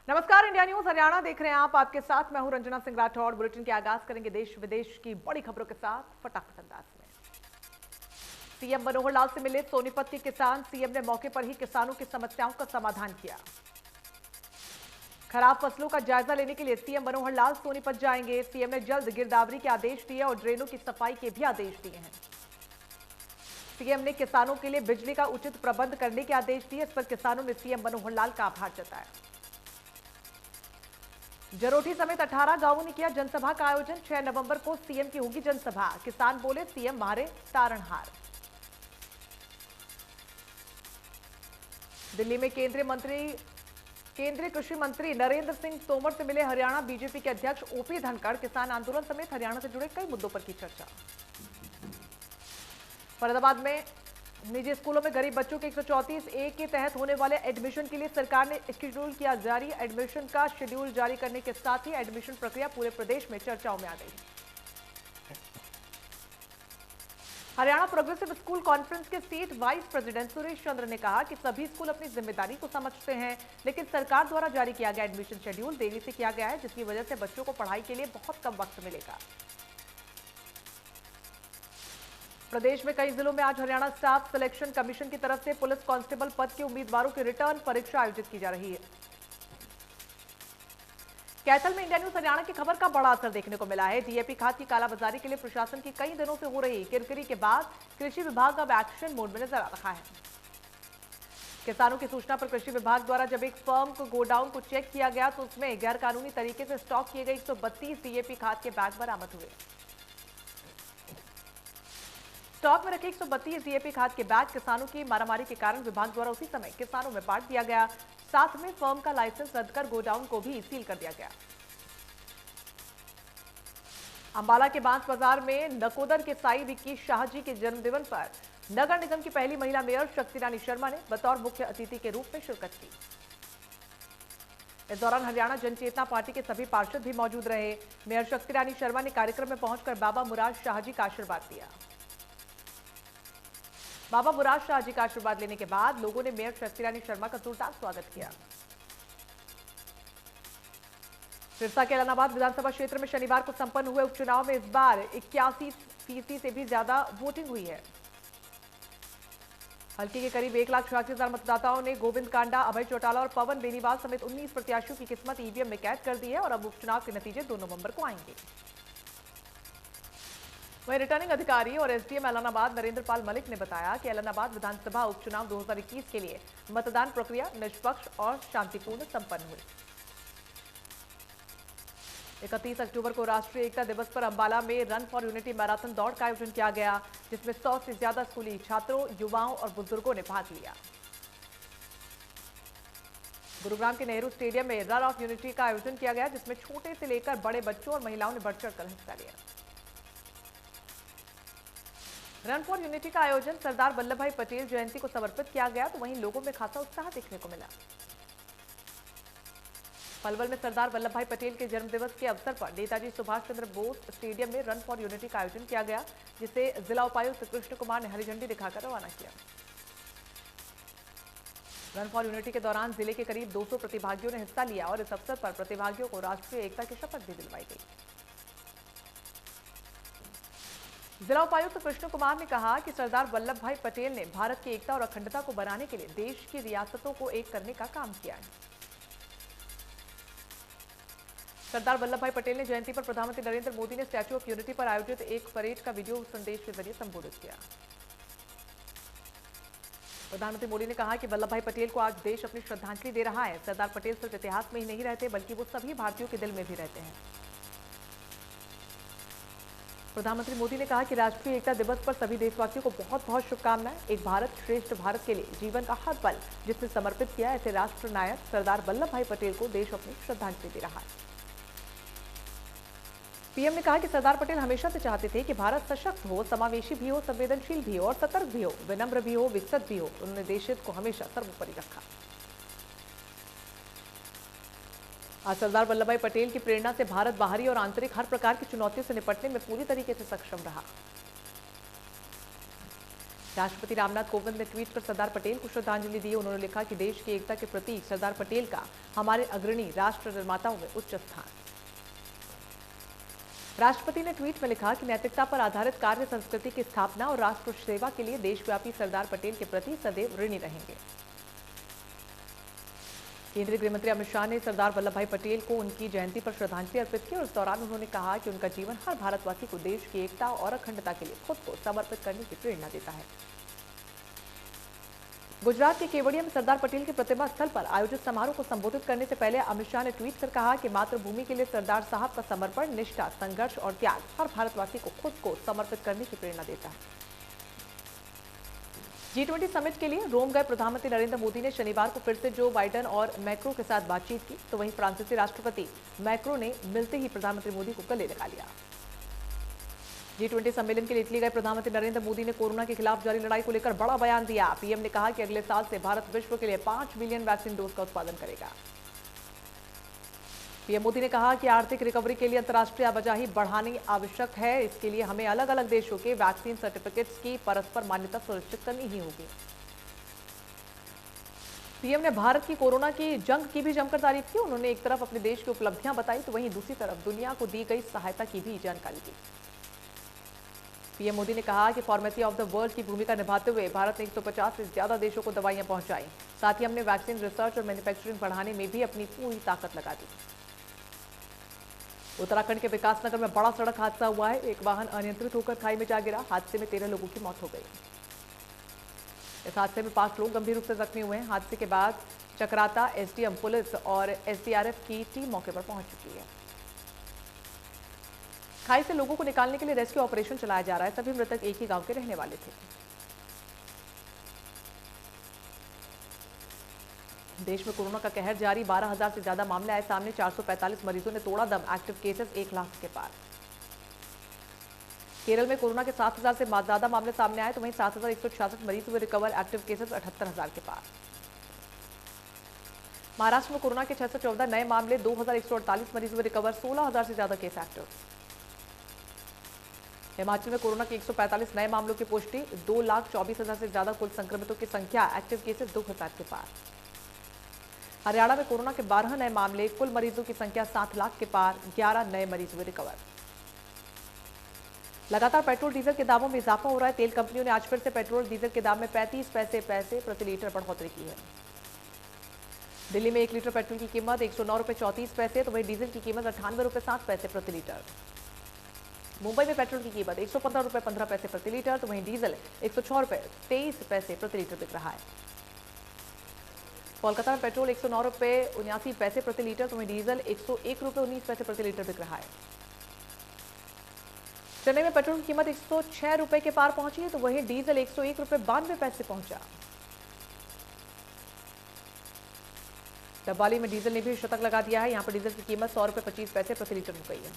नमस्कार, India news Haryana देख रहे हैं आप। आपके साथ मैं हूं रंजना सिंह राठौड़। बुलेटिन के आगाज करेंगे देश विदेश की बड़ी खबरों के साथ फटाफट अंदाज में। सीएम मनोहर लाल से मिले सोनीपत के किसान। सीएम ने मौके पर ही किसानों की समस्याओं का समाधान किया। खराब फसलों का जायजा लेने के लिए सीएम मनोहर लाल सोनीपत जाएंगे। सीएम ने जल्द गिरदावरी के आदेश दिए और ड्रेनों की सफाई के भी आदेश दिए हैं। सीएम ने किसानों के लिए बिजली का उचित प्रबंध करने के आदेश दिए। इस पर किसानों ने सीएम मनोहर लाल का आभार जताया। जरोठी समेत 18 गांवों ने किया जनसभा का आयोजन। 6 नवंबर को सीएम की होगी जनसभा। किसान बोले सीएम मारे तारणहार। दिल्ली में केंद्रीय कृषि मंत्री नरेंद्र सिंह तोमर से मिले हरियाणा बीजेपी के अध्यक्ष ओपी धनखड़। किसान आंदोलन समेत हरियाणा से जुड़े कई मुद्दों पर की चर्चा। फरीदाबाद में निजी स्कूलों में गरीब बच्चों के 134A के तहत होने वाले एडमिशन के लिए सरकार ने शेड्यूल किया जारी। एडमिशन का शेड्यूल जारी करने के साथ ही एडमिशन प्रक्रिया पूरे प्रदेश में चर्चाओं में आ गई। हरियाणा प्रोग्रेसिव स्कूल कॉन्फ्रेंस के state wise president Suresh Chandra ने कहा कि सभी स्कूल अपनी जिम्मेदारी को समझते हैं, लेकिन सरकार द्वारा जारी किया गया एडमिशन शेड्यूल देरी से किया गया है, जिसकी वजह से बच्चों को पढ़ाई के लिए बहुत कम वक्त मिलेगा। प्रदेश में कई जिलों में आज हरियाणा स्टाफ सिलेक्शन कमीशन की तरफ से पुलिस कांस्टेबल पद के उम्मीदवारों की रिटर्न परीक्षा आयोजित की जा रही है। कैथल में इंडिया न्यूज हरियाणा की खबर का बड़ा असर देखने को मिला है। डीएपी खाद की कालाबाजारी के लिए प्रशासन की कई दिनों से हो रही किरकिरी के बाद कृषि विभाग अब एक्शन मोड में नजर आ रहा है। किसानों की सूचना पर कृषि विभाग द्वारा जब एक फर्म को गोडाउन को चेक किया गया तो उसमें गैरकानूनी तरीके से स्टॉक किए गए 132 डीएपी खाद के बैग बरामद हुए। स्टॉक में रखे 132 डीएपी खाद के बैग किसानों की मारामारी के कारण विभाग द्वारा उसी समय किसानों में बांट दिया गया। साथ में फर्म का लाइसेंस रद्द कर गोडाउन को भी सील कर दिया गया। अंबाला के बांस बाजार में नकोदर के साई विक्की शाह जी के जन्मदिन पर नगर निगम की पहली महिला मेयर शक्ति रानी शर्मा ने बतौर मुख्य अतिथि के रूप में शिरकत की। इस दौरान हरियाणा जनचेतना पार्टी के सभी पार्षद भी मौजूद रहे। मेयर शक्ति रानी शर्मा ने कार्यक्रम में पहुंचकर बाबा मुराद शाह जी का आशीर्वाद दिया। बाबा मुराद शाह जी का आशीर्वाद लेने के बाद लोगों ने मेयर शक्ति रानी शर्मा का जोरदार स्वागत किया। सिरसा के एलनाबाद विधानसभा क्षेत्र में शनिवार को संपन्न हुए उपचुनाव में इस बार 81% से भी ज्यादा वोटिंग हुई है। हल्के के करीब 1,86,000 मतदाताओं ने गोविंद कांडा, अभय चौटाला और पवन बेनीवाल समेत 19 प्रत्याशियों की किस्मत ईवीएम में कैद कर दी है और अब उपचुनाव के नतीजे 2 नवंबर को आएंगे। वहीं रिटर्निंग अधिकारी और एसडीएम एलनाबाद नरेंद्र पाल मलिक ने बताया कि एलनाबाद विधानसभा उपचुनाव 2021 के लिए मतदान प्रक्रिया निष्पक्ष और शांतिपूर्ण संपन्न हुई। 31 अक्टूबर को राष्ट्रीय एकता दिवस पर अंबाला में रन फॉर यूनिटी मैराथन दौड़ का आयोजन किया गया, जिसमें 100 से ज्यादा स्कूली छात्रों, युवाओं और बुजुर्गों ने भाग लिया। गुरुग्राम के नेहरू स्टेडियम में रन ऑफ यूनिटी का आयोजन किया गया, जिसमें छोटे से लेकर बड़े बच्चों और महिलाओं ने बढ़ चढ़कर हिस्सा लिया। रन फॉर यूनिटी का आयोजन सरदार वल्लभ भाई पटेल जयंती को समर्पित किया गया, तो वहीं लोगों में खासा उत्साह देखने को मिला। पलवल में सरदार वल्लभ भाई पटेल के जन्मदिवस के अवसर पर नेताजी सुभाष चंद्र बोस स्टेडियम में रन फॉर यूनिटी का आयोजन किया गया, जिसे जिला उपायुक्त कृष्ण कुमार ने हरी झंडी दिखाकर रवाना किया। रन फॉर यूनिटी के दौरान जिले के करीब 200 प्रतिभागियों ने हिस्सा लिया और इस अवसर पर प्रतिभागियों को राष्ट्रीय एकता की शपथ भी दिलवाई गई। जिला उपायुक्त कृष्ण कुमार ने कहा कि सरदार वल्लभ भाई पटेल ने भारत की एकता और अखंडता को बनाने के लिए देश की रियासतों को एक करने का काम किया है। सरदार वल्लभ भाई पटेल ने जयंती पर प्रधानमंत्री नरेंद्र मोदी ने स्टैच्यू ऑफ यूनिटी पर आयोजित एक परेड का वीडियो संदेश के जरिए संबोधित किया। प्रधानमंत्री मोदी ने कहा कि वल्लभ भाई पटेल को आज देश अपनी श्रद्धांजलि दे रहा है। सरदार पटेल सिर्फ इतिहास में ही नहीं रहते, बल्कि वो सभी भारतीयों के दिल में भी रहते हैं। प्रधानमंत्री मोदी ने कहा कि राष्ट्रीय एकता दिवस पर सभी देशवासियों को बहुत बहुत शुभकामनाएं। एक भारत श्रेष्ठ भारत के लिए जीवन का हर पल जिसने समर्पित किया, ऐसे राष्ट्र नायक सरदार वल्लभ भाई पटेल को देश अपनी श्रद्धांजलि दे रहा है। पीएम ने कहा कि सरदार पटेल हमेशा से चाहते थे कि भारत सशक्त हो, समावेशी भी हो, संवेदनशील भी हो और सतर्क भी हो, विनम्र भी हो, विकसित भी हो। उन्होंने देश हित को हमेशा सर्वोपरि रखा। आज सरदार वल्लभ भाई पटेल की प्रेरणा से भारत बाहरी और आंतरिक हर प्रकार की चुनौतियों से निपटने में पूरी तरीके से सक्षम रहा। राष्ट्रपति रामनाथ कोविंद ने ट्वीट कर सरदार पटेल को श्रद्धांजलि दी। उन्होंने लिखा कि देश की एकता के प्रतीक सरदार पटेल का हमारे अग्रणी राष्ट्र निर्माताओं में उच्च स्थान। राष्ट्रपति ने ट्वीट में लिखा कि नैतिकता पर आधारित कार्य संस्कृति की स्थापना और राष्ट्र सेवा के लिए देशव्यापी सरदार पटेल के प्रति सदैव ऋणी रहेंगे। केंद्रीय गृह मंत्री अमित शाह ने सरदार वल्लभ भाई पटेल को उनकी जयंती पर श्रद्धांजलि अर्पित की और इस दौरान उन्होंने कहा कि उनका जीवन हर भारतवासी को देश की एकता और अखंडता के लिए खुद को समर्पित करने की प्रेरणा देता है। गुजरात के केवड़िया में सरदार पटेल के प्रतिमा स्थल पर आयोजित समारोह को संबोधित करने से पहले अमित शाह ने ट्वीट कर कहा कि मातृभूमि के लिए सरदार साहब का समर्पण, निष्ठा, संघर्ष और त्याग हर भारतवासी को खुद को समर्पित करने की प्रेरणा देता है। G20 समिट के लिए रोम गए प्रधानमंत्री नरेंद्र मोदी ने शनिवार को फिर से जो बाइडेन और मैक्रो के साथ बातचीत की, तो वहीं फ्रांसीसी राष्ट्रपति मैक्रो ने मिलते ही प्रधानमंत्री मोदी को गले लगा लिया। G20 सम्मेलन के लिए इटली गए प्रधानमंत्री नरेंद्र मोदी ने कोरोना के खिलाफ जारी लड़ाई को लेकर बड़ा बयान दिया। पीएम ने कहा कि अगले साल से भारत विश्व के लिए 5 मिलियन वैक्सीन डोज का उत्पादन करेगा। पीएम मोदी ने कहा कि आर्थिक रिकवरी के लिए अंतर्राष्ट्रीय आवाजाही बढ़ानी आवश्यक है। इसके लिए हमें अलग अलग देशों के वैक्सीन सर्टिफिकेट्स की परस्पर मान्यता सुनिश्चित करनी ही होगी। पीएम ने भारत की कोरोना की जंग की भी जमकर तारीफ की। उन्होंने एक तरफ अपने देश की उपलब्धियां बताई, तो वहीं दूसरी तरफ दुनिया को दी गई सहायता की भी जानकारी दी। पीएम मोदी ने कहा कि फार्मेसी ऑफ द वर्ल्ड की भूमिका निभाते हुए भारत ने 150 से ज्यादा देशों को दवाइयां पहुंचाई। साथ ही हमने वैक्सीन रिसर्च और मैन्युफैक्चरिंग बढ़ाने में भी अपनी पूरी ताकत लगा दी। उत्तराखंड के विकासनगर में बड़ा सड़क हादसा हुआ है। एक वाहन अनियंत्रित होकर खाई में जा गिरा। हादसे में 13 लोगों की मौत हो गई। इस हादसे में 5 लोग गंभीर रूप से जख्मी हुए हैं। हादसे के बाद चक्राता एसडीएम, पुलिस और एसडीआरएफ की टीम मौके पर पहुंच चुकी है। खाई से लोगों को निकालने के लिए रेस्क्यू ऑपरेशन चलाया जा रहा है। सभी मृतक एक ही गांव के रहने वाले थे। देश में कोरोना का कहर जारी, 12,000 से ज्यादा मामले आए सामने। 445 मरीजों ने तोड़ा दम। एक्टिव केसेस 1 लाख के पार। केरल में कोरोना के 7,000 से ज्यादा मामले सामने आए, तो वहीं 7,166 मरीज हुए रिकवर। एक्टिव केसेस 78,000 के पार। महाराष्ट्र में कोरोना के 614 नए मामले, 2,148 मरीज हुए रिकवर। 16,000 से ज्यादा केस एक्टिव। हिमाचल में कोरोना के 145 नए मामलों की पुष्टि, 2,24,000 से ज्यादा कुल संक्रमितों की संख्या। एक्टिव केसेस 2,000 के पार। हरियाणा में कोरोना के 12 नए मामले, कुल मरीजों की संख्या 7 लाख के पार। 11 नए मरीज हुए रिकवर। लगातार पेट्रोल डीजल के दामों में इजाफा हो रहा है। तेल कंपनियों ने आज फिर से पेट्रोल डीजल के दाम में 35 पैसे प्रति लीटर बढ़ोतरी की है। दिल्ली में 1 लीटर पेट्रोल की कीमत 109 रुपये 34 पैसे, तो वहीं डीजल की कीमत 98 रुपये 7 पैसे प्रति लीटर। मुंबई में पेट्रोल की कीमत 115 रुपये 15 पैसे प्रति लीटर, तो वहीं डीजल 106 रुपये 23 पैसे प्रति लीटर बिक रहा है। कोलकाता में पेट्रोल 109 रुपये 79 पैसे प्रति लीटर, तो वहीं डीजल 101 रुपये 19 पैसे प्रति लीटर बिक रहा है। चेन्नई में पेट्रोल की कीमत 106 रुपये के पार पहुंची है, तो वहीं डीजल 101 रुपये 92 पैसे पहुंचा। डब्बाली में डीजल ने भी शतक लगा दिया है। यहां पर डीजल की कीमत 100 रुपये 25 पैसे प्रति लीटर हो गई है।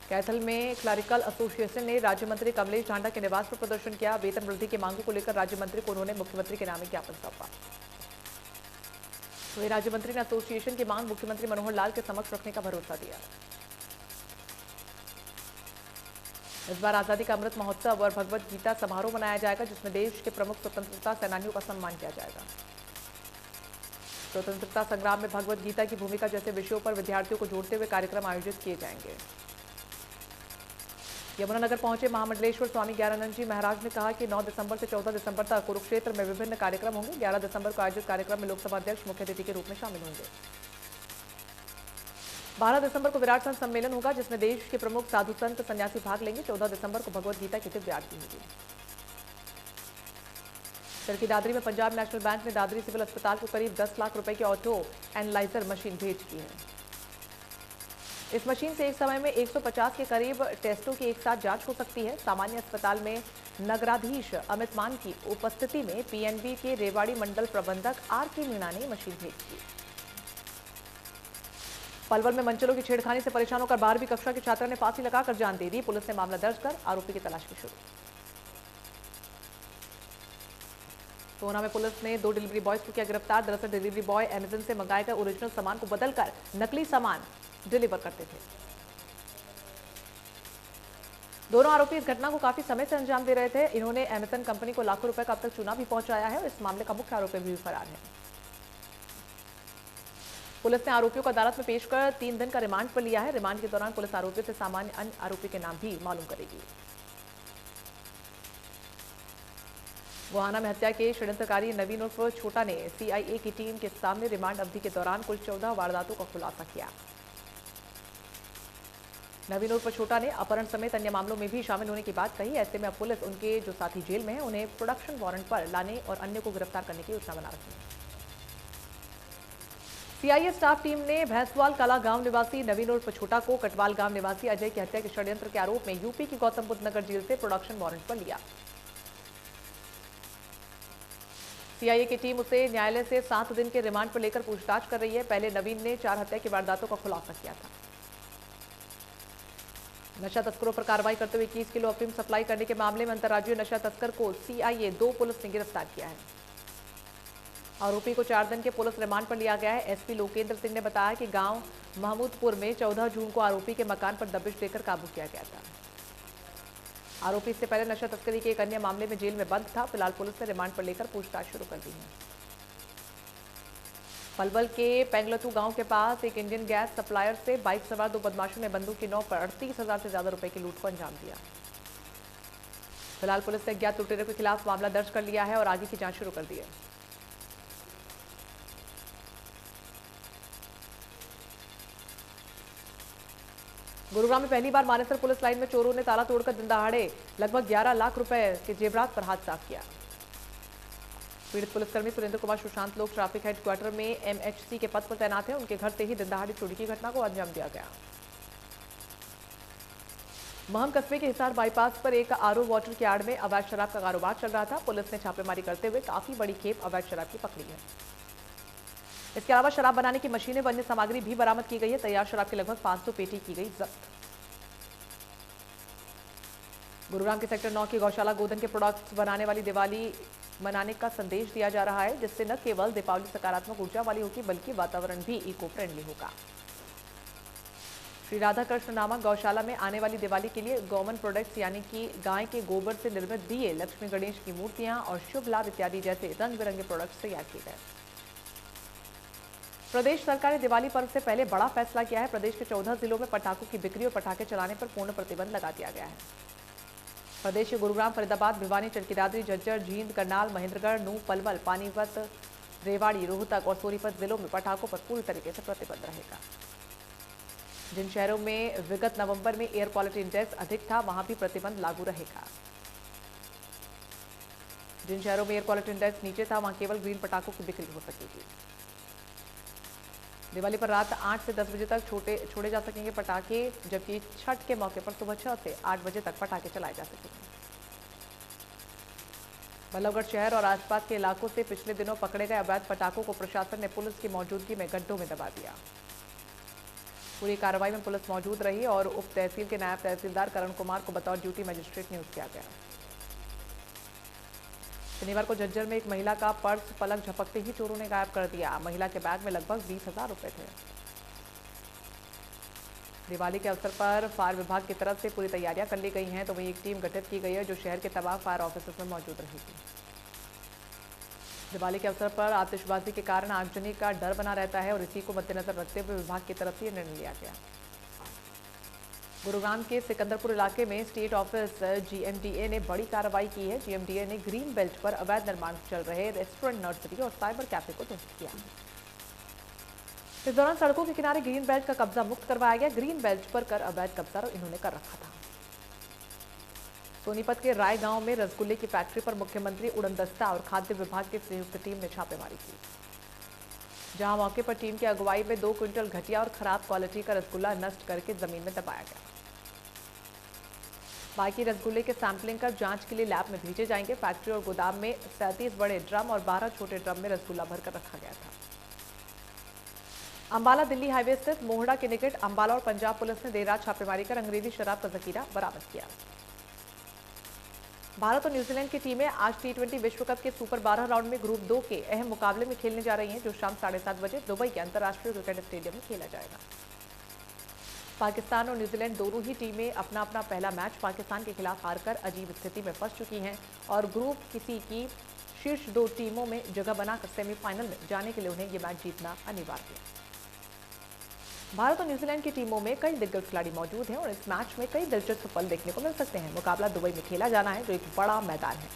कैथल में क्लरिकल एसोसिएशन ने राज्य मंत्री कमलेश ढांडा के निवास पर प्रदर्शन किया। वेतन वृद्धि की मांगों को लेकर राज्य मंत्री को उन्होंने मुख्यमंत्री के नाम ज्ञापन सौंपा। वहीं राज्य मंत्री ने एसोसिएशन की मांग मुख्यमंत्री मनोहर लाल के समक्ष रखने का भरोसा दिया। इस बार आजादी का अमृत महोत्सव और भगवत गीता समारोह मनाया जाएगा, जिसमें देश के प्रमुख स्वतंत्रता सेनानियों का सम्मान किया जाएगा। स्वतंत्रता संग्राम में भगवत गीता की भूमिका जैसे विषयों पर विद्यार्थियों को जोड़ते हुए कार्यक्रम आयोजित किए जाएंगे। यमुनानगर पहुंचे महामंडलेश्वर स्वामी ज्ञानानंद जी महाराज ने कहा कि 9 दिसंबर से 14 दिसंबर तक कुरुक्षेत्र में विभिन्न कार्यक्रम होंगे। 11 दिसंबर को आयोजित कार्यक्रम में लोकसभा अध्यक्ष मुख्य अतिथि के रूप में शामिल होंगे। 12 दिसंबर को विराट संत सम्मेलन होगा, जिसमें देश के प्रमुख साधु संत सन्यासी भाग लेंगे। 14 दिसंबर को भगवत गीता की दिव्य आरती होगी। चरखी दादरी में पंजाब नेशनल बैंक ने दादरी सिविल अस्पताल को करीब 10 लाख रुपए की ऑटो एनालाइजर मशीन भेज की है। इस मशीन से एक समय में 150 के करीब टेस्टों की एक साथ जांच हो सकती है। सामान्य अस्पताल में नगराधीश अमित मान की उपस्थिति में पीएनबी के रेवाड़ी मंडल प्रबंधक आर.के. मीणा ने मशीन भेज दी। पलवल में मंचलों की छेड़खानी से परेशान होकर 12वीं कक्षा के छात्रा ने फांसी लगाकर जान दे दी। पुलिस ने मामला दर्ज कर आरोपी की तलाश की शुरू। सोना में पुलिस ने 2 डिलीवरी बॉयज को किया गिरफ्तार। दरअसल डिलीवरी बॉय अमेजन से मंगाए गए ओरिजिनल सामान को बदलकर नकली सामान डिलीवर करते थे। दोनों आरोपी इस घटना को काफी समय से अंजाम दे रहे थे। इन्होंने एमेजन कंपनी को लाखों रुपए का अब तक चूना भी पहुंचाया है और इस मामले का मुख्य आरोपी भी फरार है। पुलिस ने आरोपियों को अदालत में पेश कर 3 दिन का रिमांड पर लिया है। रिमांड के दौरान पुलिस आरोपियों से सामान्य अन्य आरोपी के नाम भी मालूम करेगी। गोहाना में हत्या के षड्यंत्रकारी नवीन उर्फ छोटा ने सीआईए की टीम के सामने रिमांड अवधि के दौरान कुल 14 वारदातों का खुलासा किया। नवीन उर्फ छोटा ने अपहरण समेत अन्य मामलों में भी शामिल होने की बात कही। ऐसे में अब पुलिस उनके जो साथी जेल में हैं उन्हें प्रोडक्शन वारंट पर लाने और अन्य को गिरफ्तार करने की योजना बना रही है। सीआईए स्टाफ टीम ने भैंसवाल कला गांव निवासी नवीन उर्फ छोटा को कटवाल गांव निवासी अजय की हत्या के षड्यंत्र के आरोप में यूपी की गौतम बुद्ध नगर जेल से प्रोडक्शन वारंट पर लिया। सीआईए की टीम उसे न्यायालय से 7 दिन के रिमांड पर लेकर पूछताछ कर रही है। पहले नवीन ने 4 हत्या की वारदातों का खुलासा किया था। नशा तस्करों पर कार्रवाई करते हुए 21 किलो अफीम सप्लाई करने के मामले में अंतर्राज्यीय नशा तस्कर को सीआईए 2 पुलिस ने गिरफ्तार किया है। आरोपी को 4 दिन के पुलिस रिमांड पर लिया गया है। एसपी लोकेंद्र सिंह ने बताया कि गांव महमूदपुर में 14 जून को आरोपी के मकान पर दबिश देकर काबू किया गया था। आरोपी इससे पहले नशा तस्करी के एक अन्य मामले में जेल में बंद था। फिलहाल पुलिस ने रिमांड पर लेकर पूछताछ शुरू कर दी है। पलवल के पेंगलतू गांव के पास एक इंडियन गैस सप्लायर से बाइक सवार 2 बदमाशों ने बंदूक की नोक पर 38,000 से ज्यादा रुपए की लूट को अंजाम दिया। फिलहाल पुलिस ने अज्ञात लुटेरों के खिलाफ मामला दर्ज कर लिया है और आगे की जांच शुरू कर दी है। गुरुग्राम में पहली बार मानेसर पुलिस लाइन में चोरों ने ताला तोड़कर दिन दहाड़े लगभग 11 लाख रुपए के जेवरात पर हाथ साफ किया। पीड़ित पुलिसकर्मी सुरेंद्र कुमार सुशांत लोग ट्रैफिक हेडक्वार्टर में एमएचसी के पद पर तैनात हैं। उनके घर से ही दिन दहाड़े चोरी की घटना को अंजाम दिया गया। महम कस्बे के हिसार बाईपास पर एक आरओ वाटर की आड़ में अवैध शराब का कारोबार चल रहा था। पुलिस ने छापेमारी करते हुए काफी बड़ी खेप अवैध शराब की पकड़ी है। इसके अलावा शराब बनाने की मशीनें व अन्य सामग्री भी बरामद की गई है। तैयार शराब की लगभग 500 पेटी की गई जब्त। गुरुग्राम के सेक्टर 9 की गौशाला गोधन के प्रोडक्ट्स बनाने वाली दिवाली मनाने का संदेश दिया जा रहा है, जिससे न केवल दीपावली सकारात्मक ऊर्जा वाली होगी बल्कि वातावरण भी इको फ्रेंडली होगा। श्री राधा कृष्ण नामक गौशाला में आने वाली दिवाली के लिए गौमन प्रोडक्ट्स यानी कि गाय के गोबर से निर्मित दिए, लक्ष्मी गणेश की मूर्तियां और शुभ लाभ इत्यादि जैसे रंग बिरंगे प्रोडक्ट्स तैयार किए गए। प्रदेश सरकार ने दिवाली पर्व से पहले बड़ा फैसला किया है। प्रदेश के 14 जिलों में पटाखों की बिक्री और पटाखे चलाने पर पूर्ण प्रतिबंध लगा दिया गया है। प्रदेश के गुरुग्राम, फरीदाबाद, भिवानी, चरखी, झज्जर, जींद, करनाल, महेंद्रगढ़, नूंह, पलवल, पानीपत, रेवाड़ी, रोहतक और सोनीपत जिलों में पटाखों पर पूरी तरीके से प्रतिबंध रहेगा। जिन शहरों में विगत नवंबर में एयर क्वालिटी इंडेक्स अधिक था, वहां भी प्रतिबंध लागू रहेगा। जिन शहरों में एयर क्वालिटी इंडेक्स नीचे था, वहां केवल ग्रीन पटाखों की बिक्री हो सकेगी। दिवाली पर रात 8 से 10 बजे तक छोड़े जा सकेंगे पटाखे, जबकि छठ के मौके पर सुबह 6 से 8 बजे तक पटाखे चलाए जा सकेंगे। बल्लभगढ़ शहर और आसपास के इलाकों से पिछले दिनों पकड़े गए अवैध पटाखों को प्रशासन ने पुलिस की मौजूदगी में गड्ढों में दबा दिया। पूरी कार्रवाई में पुलिस मौजूद रही और उप तहसील के नायब तहसीलदार करण कुमार को बतौर ड्यूटी मजिस्ट्रेट नियुक्त किया गया। शनिवार को झज्जर में एक महिला का पर्स पलक झपकते ही चोरों ने गायब कर दिया। महिला के बैग में लगभग 20,000 रुपए थे। दिवाली के अवसर पर फायर विभाग की तरफ से पूरी तैयारियां कर ली गई हैं, तो वहीं एक टीम गठित की गई है जो शहर के तमाम फायर ऑफिसर्स में मौजूद रहेगी। दिवाली के अवसर पर आतिशबाजी के कारण आगजनी का डर बना रहता है और इसी को मद्देनजर रखते हुए विभाग की तरफ से यह निर्णय लिया गया। गुरुग्राम के सिकंदरपुर इलाके में स्टेट ऑफिस जीएमडीए ने बड़ी कार्रवाई की है। जीएमडीए ने ग्रीन बेल्ट पर अवैध निर्माण चल रहे रेस्टोरेंट, नर्सरी और साइबर कैफे को ध्वस्त किया। इस दौरान सड़कों के किनारे ग्रीन बेल्ट का कब्जा मुक्त करवाया गया। ग्रीन बेल्ट पर कर अवैध कब्जा इन्होंने कर रखा था। सोनीपत के राय गांव में रसगुल्ले की फैक्ट्री पर मुख्यमंत्री उड़नदस्ता और खाद्य विभाग की संयुक्त टीम ने छापेमारी की, जहां मौके पर टीम की अगुवाई में 2 क्विंटल घटिया और खराब क्वालिटी का रसगुल्ला नष्ट करके जमीन में दबाया गया। बाकी रसगुल्ले के सैंपलिंग कर जांच के लिए लैब में भेजे जाएंगे। फैक्ट्री और गोदाम में 37 बड़े ड्रम और 12 छोटे ड्रम में रसगुल्ला भरकर रखा गया था। अंबाला दिल्ली हाईवे स्थित मोहड़ा के निकट अंबाला और पंजाब पुलिस ने देर रात छापेमारी कर अंग्रेजी शराब का जखीरा बरामद किया। भारत और न्यूजीलैंड की टीमें आज T20 विश्व कप के सुपर 12 राउंड में ग्रुप 2 के अहम मुकाबले में खेलने जा रही हैं, जो शाम 7:30 बजे दुबई के अंतर्राष्ट्रीय क्रिकेट स्टेडियम में खेला जाएगा। पाकिस्तान और न्यूजीलैंड दोनों ही टीमें अपना अपना पहला मैच पाकिस्तान के खिलाफ हारकर अजीब स्थिति में फंस चुकी हैं और ग्रुप किसी की शीर्ष 2 टीमों में जगह बनाकर सेमीफाइनल में जाने के लिए उन्हें ये मैच जीतना अनिवार्य है। भारत और न्यूजीलैंड की टीमों में कई दिग्गज खिलाड़ी मौजूद हैं और इस मैच में कई दिलचस्प पल देखने को मिल सकते हैं। मुकाबला दुबई में खेला जाना है, जो एक बड़ा मैदान है।